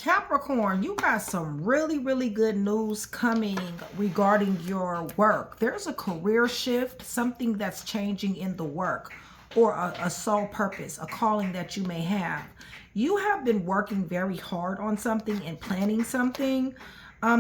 Capricorn, you got some really, really good news coming regarding your work. There's a career shift, something that's changing in the work, or a soul purpose, a calling that you may have. You have been working very hard on something and planning something.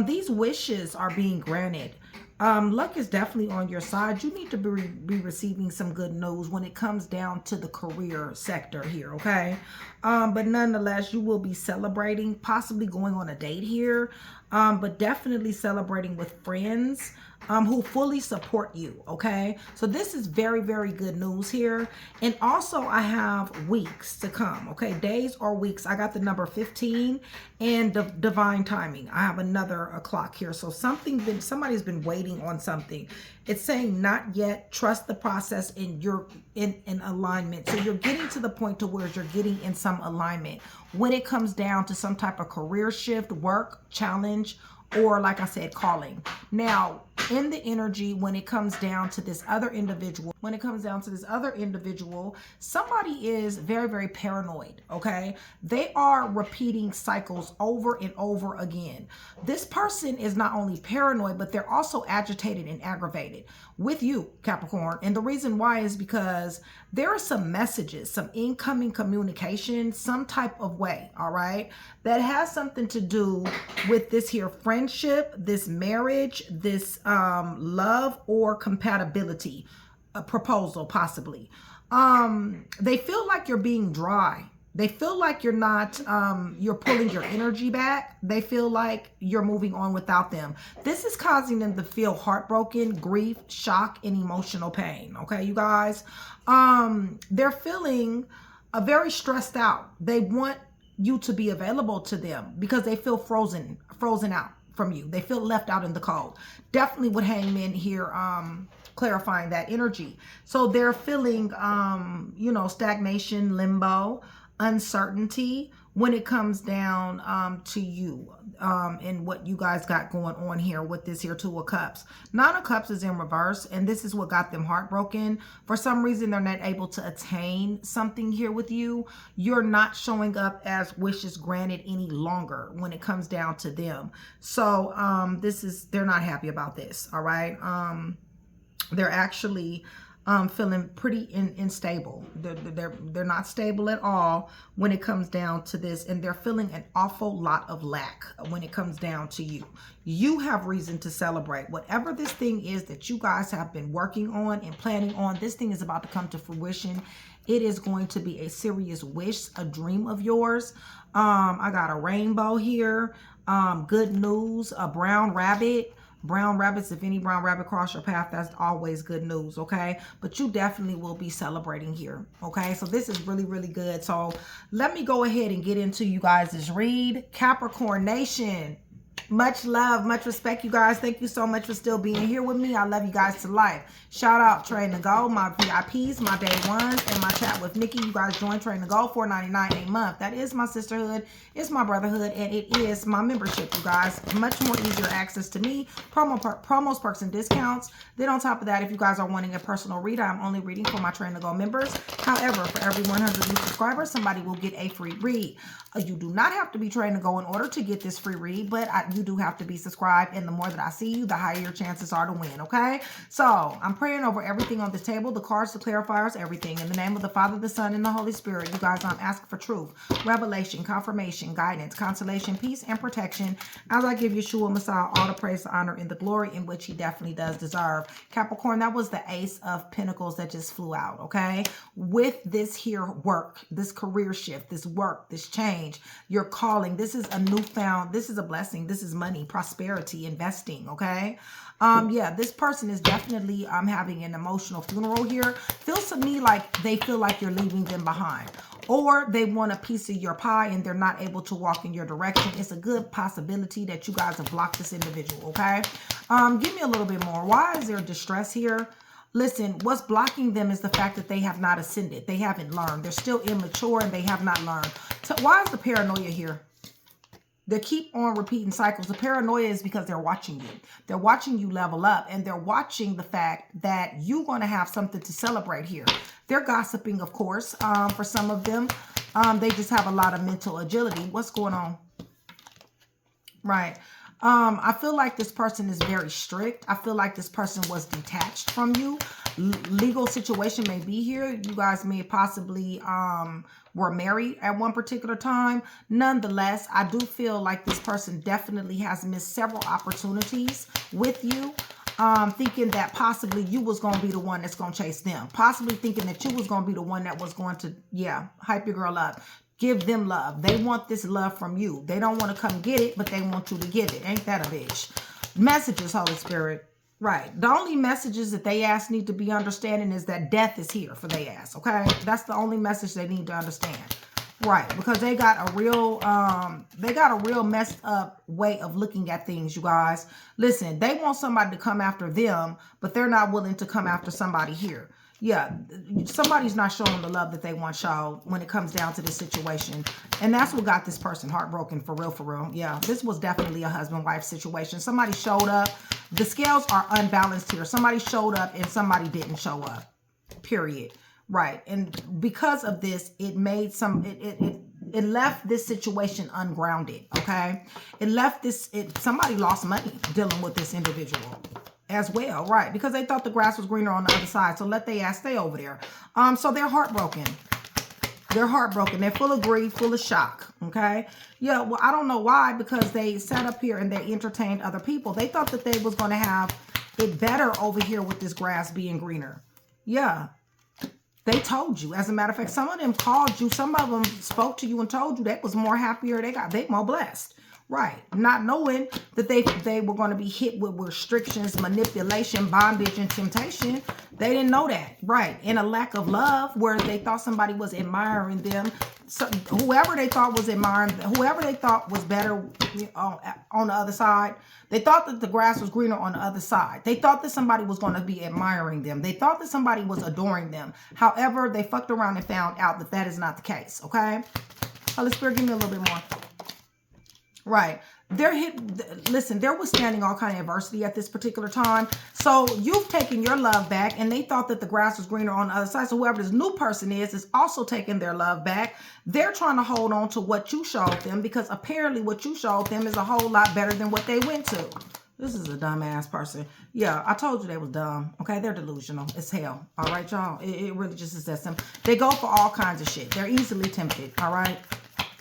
These wishes are being granted. Luck is definitely on your side. You need to be receiving some good news when it comes down to the career sector here, okay? But nonetheless, you will be celebrating, possibly going on a date here, but definitely celebrating with friends who fully support you, okay? So this is very, very good news here. And also I have weeks to come, okay? Days or weeks. I got the number 15 and the divine timing. I have another clock here. So somebody's been waiting on something. It's saying not yet, trust the process, and you're in alignment. So you're getting to the point to where you're getting in some alignment when it comes down to some type of career shift, work, challenge, or like I said, calling. Now, in the energy, when it comes down to this other individual, somebody is very, very paranoid, okay? They are repeating cycles over and over again. This person is not only paranoid, but they're also agitated and aggravated with you, Capricorn. And the reason why is because there are some messages, some incoming communication, some type of way, all right, that has something to do with this here friendship, this marriage, this love or compatibility, a proposal possibly. They feel like you're being dry. They feel like you're not, you're pulling your energy back. They feel like you're moving on without them. This is causing them to feel heartbroken, grief, shock, and emotional pain. Okay, you guys? They're feeling very stressed out. They want you to be available to them because they feel frozen out from you. They feel left out in the cold. Definitely would hangman here, clarifying that energy. So they're feeling, you know, stagnation, limbo, uncertainty when it comes down to you and what you guys got going on here with this here Two of Cups. Nine of Cups is in reverse, and this is what got them heartbroken. For some reason, they're not able to attain something here with you. You're not showing up as wishes granted any longer when it comes down to them. So they're not happy about this, all right? They're actually feeling pretty unstable. They're not stable at all when it comes down to this, and they're feeling an awful lot of lack when it comes down to you. You have reason to celebrate. Whatever this thing is that you guys have been working on and planning on, this thing is about to come to fruition. It is going to be a serious wish, a dream of yours. I got a rainbow here, good news, a brown rabbit. Brown rabbits, if any brown rabbit cross your path, that's always good news, okay? But you definitely will be celebrating here, okay? So this is really, really good. So let me go ahead and get into you guys' read. Capricorn Nation, much love, much respect, you guys. Thank you so much for still being here with me. I love you guys to life. Shout out Train to Go, my VIPs, my day ones, and my chat with Nikki. You guys join Train to Go, $4.99 a month. That is my sisterhood, it's my brotherhood, and it is my membership, you guys. Much more easier access to me, promos, perks, and discounts. Then on top of that, if you guys are wanting a personal read, I'm only reading for my Train to Go members. However, for every 100 new subscribers, somebody will get a free read. You do not have to be Train to Go in order to get this free read, but you do have to be subscribed, and the more that I see you, the higher your chances are to win, okay? So I'm praying over everything on this table, the cards, the clarifiers, everything. In the name of the Father, the Son, and the Holy Spirit, you guys, I'm asking for truth, revelation, confirmation, guidance, consolation, peace, and protection as I give Yeshua Messiah all the praise, the honor, and the glory in which he definitely does deserve. Capricorn, that was the Ace of Pentacles that just flew out, okay? With this here work, this career shift, this work, this change, your calling, this is a newfound, this is a blessing, this is money, prosperity, investing, okay? Yeah, this person is definitely having an emotional funeral here. Feels to me like they feel like you're leaving them behind, or they want a piece of your pie and they're not able to walk in your direction. It's a good possibility that you guys have blocked this individual, okay? Give me a little bit more. Why is there distress here? Listen, what's blocking them is the fact that they have not ascended. They haven't learned. They're still immature and they have not learned. So why is the paranoia here? They keep on repeating cycles. The paranoia is because they're watching you. They're watching you level up, and they're watching the fact that you're going to have something to celebrate here. They're gossiping, of course, for some of them. They just have a lot of mental agility. What's going on? Right. I feel like this person is very strict. I feel like this person was detached from you. Legal situation may be here. You guys may possibly were married at one particular time. Nonetheless, I do feel like this person definitely has missed several opportunities with you. Thinking that possibly you was going to be the one that's going to chase them. Possibly thinking that you was going to be the one that was going to, yeah, hype your girl up. Give them love. They want this love from you. They don't want to come get it, but they want you to give it. Ain't that a bitch? Messages, Holy Spirit. Right. The only messages that they ask need to be understanding is that death is here for they ass. Okay. That's the only message they need to understand. Right. Because they got a real messed up way of looking at things, you guys. Listen, they want somebody to come after them, but they're not willing to come after somebody here. Yeah, somebody's not showing the love that they want showed when it comes down to this situation. And that's what got this person heartbroken, for real, for real. Yeah, this was definitely a husband-wife situation. Somebody showed up. The scales are unbalanced here. Somebody showed up and somebody didn't show up, period. Right. And because of this, it made it left this situation ungrounded, okay? It left somebody lost money dealing with this individual as well, right? Because they thought the grass was greener on the other side. So let they ass stay over there. So they're heartbroken. They're heartbroken. They're full of grief, full of shock, okay? Yeah, well, I don't know why, because they sat up here and they entertained other people. They thought that they was going to have it better over here with this grass being greener. Yeah. They told you. As a matter of fact, some of them called you. Some of them spoke to you and told you they was more happier. They more blessed. Right. Not knowing that they were going to be hit with restrictions, manipulation, bondage, and temptation. They didn't know that. Right. And a lack of love, where they thought somebody was admiring them. So whoever they thought was admiring, whoever they thought was better on the other side, they thought that the grass was greener on the other side. They thought that somebody was going to be admiring them. They thought that somebody was adoring them. However, they fucked around and found out that that is not the case. Okay. Holy Spirit, give me a little bit more. Right. Listen, they're withstanding all kind of adversity at this particular time. So you've taken your love back, and they thought that the grass was greener on the other side. So whoever this new person is also taking their love back. They're trying to hold on to what you showed them, because apparently what you showed them is a whole lot better than what they went to. This is a dumbass person. Yeah, I told you they was dumb. Okay, they're delusional. It's hell. All right, y'all. It really just is that simple. They go for all kinds of shit. They're easily tempted. All right.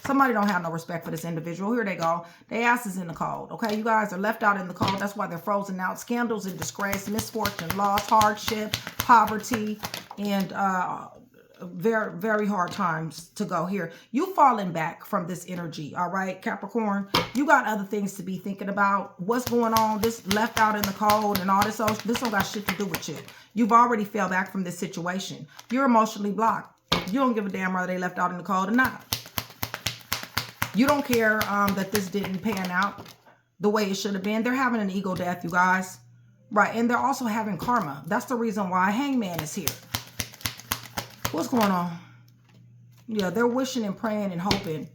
Somebody don't have no respect for this individual. Here they go. Their ass is in the cold. Okay, you guys are left out in the cold. That's why they're frozen out. Scandals and disgrace, misfortune, loss, hardship, poverty, and very, very hard times to go here. You falling back from this energy, all right, Capricorn? You got other things to be thinking about. What's going on? This left out in the cold and all this. This don't got shit to do with you. You've already fell back from this situation. You're emotionally blocked. You don't give a damn whether they left out in the cold or not. You don't care that this didn't pan out the way it should have been. They're having an ego death, you guys. Right. And they're also having karma. That's the reason why Hangman is here. What's going on? Yeah, they're wishing and praying and hoping.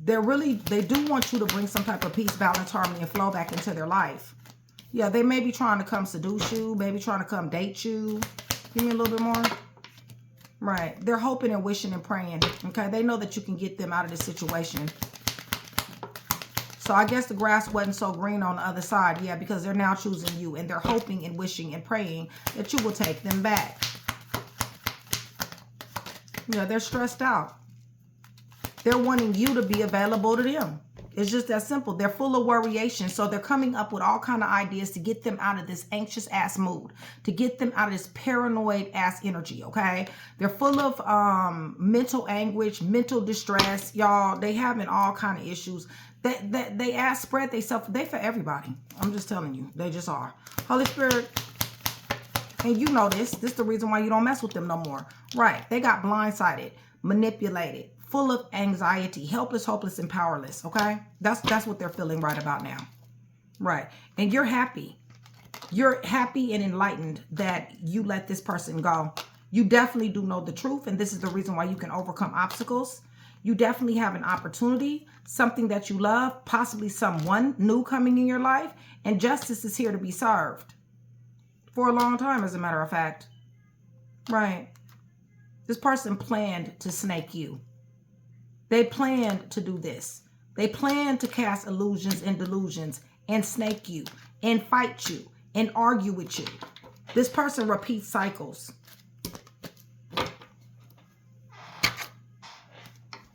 They do want you to bring some type of peace, balance, harmony, and flow back into their life. Yeah, they may be trying to come seduce you. Maybe trying to come date you. Give me a little bit more. Right. They're hoping and wishing and praying. Okay. They know that you can get them out of this situation. So I guess the grass wasn't so green on the other side. Yeah, because they're now choosing you, and they're hoping and wishing and praying that you will take them back. Yeah, they're stressed out. They're wanting you to be available to them. It's just that simple. They're full of worryation. So they're coming up with all kind of ideas to get them out of this anxious ass mood, to get them out of this paranoid ass energy. Okay. They're full of mental anguish, mental distress. Y'all, they having all kind of issues. They ass spread themselves. They for everybody. I'm just telling you. They just are. Holy Spirit. And you know this. This is the reason why you don't mess with them no more. Right. They got blindsided, manipulated, full of anxiety, helpless, hopeless, and powerless. Okay. That's what they're feeling right about now. Right. And you're happy. You're happy and enlightened that you let this person go. You definitely do know the truth. And this is the reason why you can overcome obstacles. You definitely have an opportunity, something that you love, possibly someone new coming in your life. And justice is here to be served. For a long time, as a matter of fact. Right. This person planned to snake you. They planned to do this. They plan to cast illusions and delusions and snake you and fight you and argue with you. This person repeats cycles.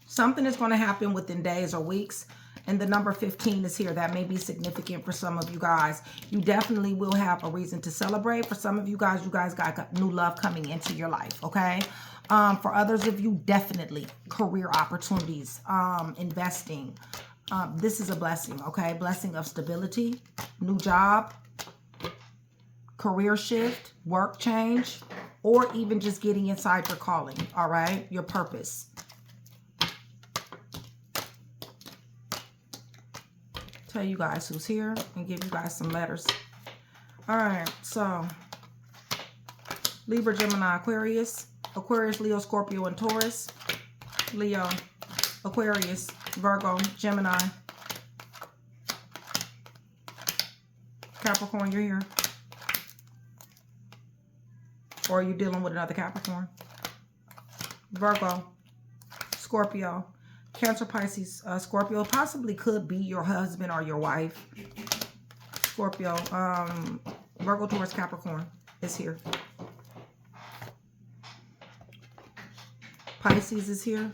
Something is going to happen within days or weeks. And the number 15 is here. That may be significant for some of you guys. You definitely will have a reason to celebrate. For some of you guys got new love coming into your life, okay? For others of you, definitely career opportunities, investing. This is a blessing, okay? Blessing of stability, new job, career shift, work change, or even just getting inside your calling, all right? Your purpose. Tell you guys who's here and give you guys some letters. All right, so Libra, Gemini, Aquarius, Leo, Scorpio, and Taurus. Leo, Aquarius, Virgo, Gemini, Capricorn, you're here. Or are you dealing with another Capricorn? Virgo, Scorpio, Cancer, Pisces, Scorpio possibly could be your husband or your wife. Scorpio, Virgo, Taurus, Capricorn is here. Pisces is here.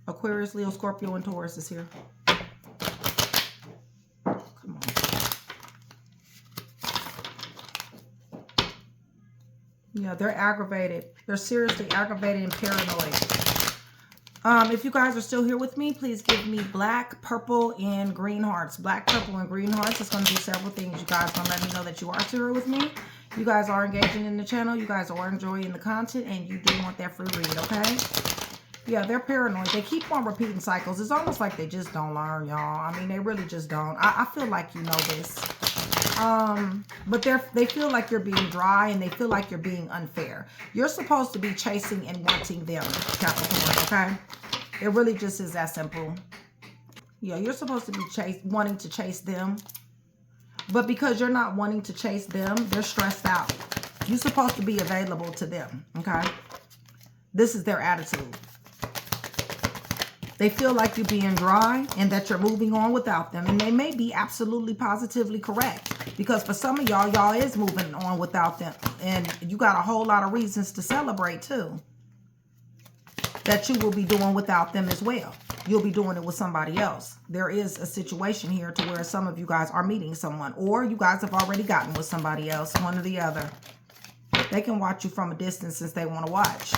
Aquarius, Leo, Scorpio, and Taurus is here. Come on. Yeah, they're aggravated. They're seriously aggravated and paranoid. If you guys are still here with me, please give me black, purple, and green hearts. Black, purple, and green hearts. It's going to be several things. You guys going to let me know that you are still here with me. You guys are engaging in the channel. You guys are enjoying the content, and you do want that free read, okay? Yeah, they're paranoid. They keep on repeating cycles. It's almost like they just don't learn, y'all. I mean, they really just don't. I feel like you know this. But they feel like you're being dry, and they feel like you're being unfair. You're supposed to be chasing and wanting them, Capricorn, okay? It really just is that simple. Yeah, you're supposed to be wanting to chase them. But because you're not wanting to chase them, they're stressed out. You're supposed to be available to them, okay? This is their attitude. They feel like you're being dry and that you're moving on without them. And they may be absolutely positively correct. Because for some of y'all is moving on without them. And you got a whole lot of reasons to celebrate too. That you will be doing without them as well. You'll be doing it with somebody else. There is a situation here to where some of you guys are meeting someone. Or you guys have already gotten with somebody else, one or the other. They can watch you from a distance since they want to watch.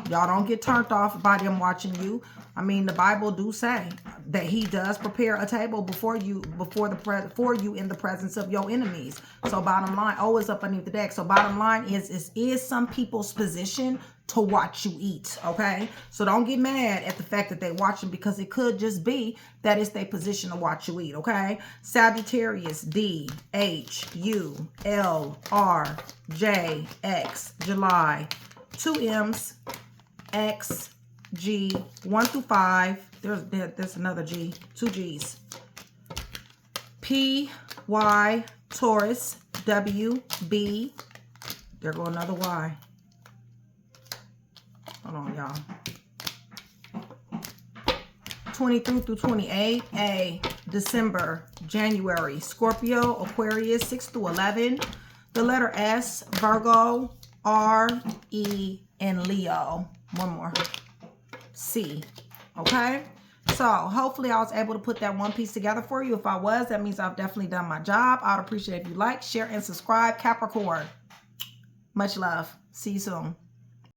Y'all don't get turned off by them watching you. I mean, the Bible do say that he does prepare a table for you in the presence of your enemies. So bottom line, always up underneath the deck. So bottom line is some people's position to watch you eat, okay? So don't get mad at the fact that they watching, because it could just be that it's their position to watch you eat, okay? Sagittarius, DHULRJX, July, 2 M's, X, G, 1 through 5. There's another G, 2 G's. P, Y, Taurus, W, B. There go another Y. Hold on, y'all. 23 through 28. A, December, January, Scorpio, Aquarius, 6 through 11. The letter S, Virgo, R, E, and Leo. One more. C. Okay? So, hopefully I was able to put that one piece together for you. If I was, that means I've definitely done my job. I'd appreciate if you like, share, and subscribe. Capricorn. Much love. See you soon.